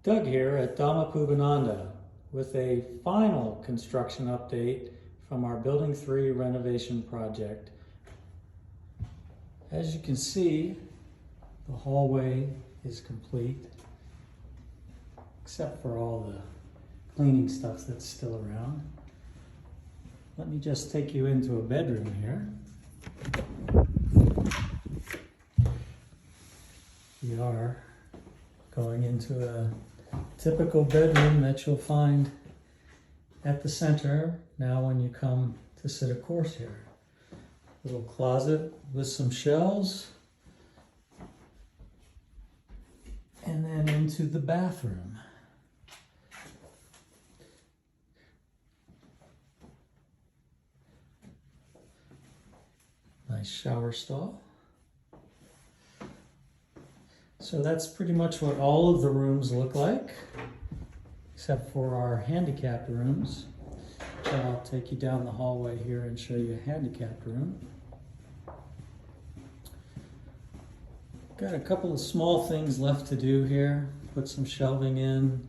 Doug here at Dhamma Pubbananda with a final construction update from our Building 3 renovation project. As you can see, the hallway is complete, except for all the cleaning stuff that's still around. Let me just take you into a bedroom here. We are going into a typical bedroom that you'll find at the center now when you come to sit a course here. Little closet with some shelves, and then into the bathroom. Nice shower stall. So that's pretty much what all of the rooms look like, except for our handicapped rooms. So I'll take you down the hallway here and show you a handicapped room. Got a couple of small things left to do here. Put some shelving in,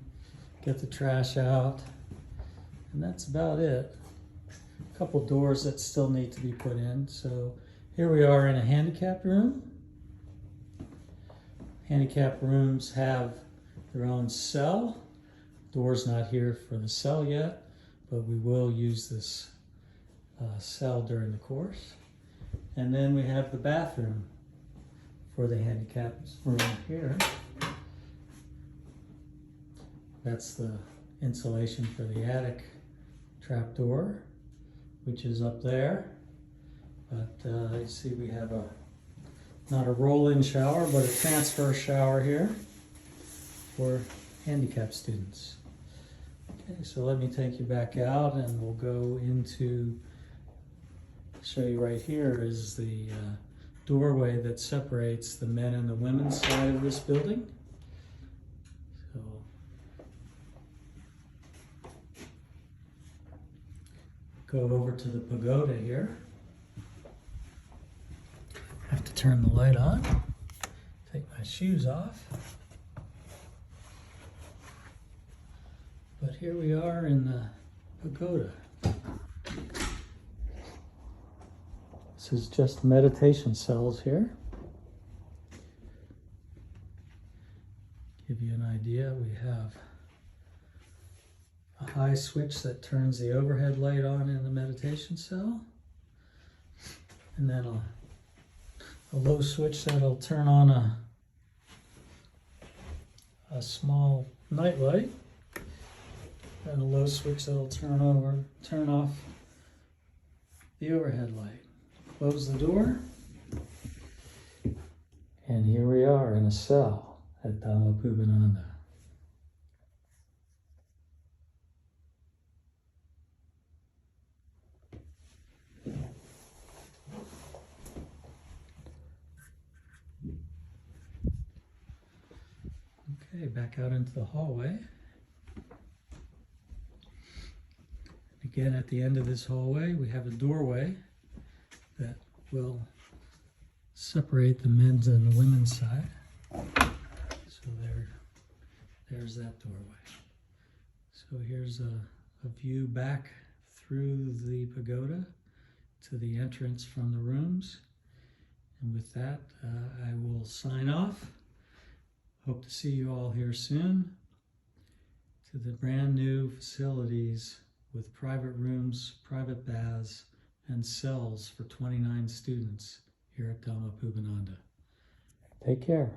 get the trash out, and that's about it. A couple doors that still need to be put in. So here we are in a handicapped room. Handicapped rooms have their own cell. Door's not here for the cell yet, but we will use this cell during the course. And then we have the bathroom for the handicapped room here. That's the insulation for the attic trapdoor, which is up there. But you see we have not a roll-in shower, but a transfer shower here for handicapped students. Okay, so let me take you back out and we'll go into, show you right here is the doorway that separates the men and the women's side of this building. So go over to the pagoda here. Have to turn the light on, take my shoes off. But here we are in the pagoda. This is just meditation cells here. Give you an idea, we have a high switch that turns the overhead light on in the meditation cell, and then a low switch that'll turn on a small night light, and a low switch that'll turn off the overhead light. Close the door, and here we are in a cell at Dhamma Pubbananda. Okay, back out into the hallway. Again, at the end of this hallway, we have a doorway that will separate the men's and the women's side. So there's that doorway. So here's a view back through the pagoda to the entrance from the rooms. And with that, I will sign off. Hope to see you all here soon to the brand new facilities with private rooms, private baths, and cells for 29 students here at Dhamma Pubbananda. Take care.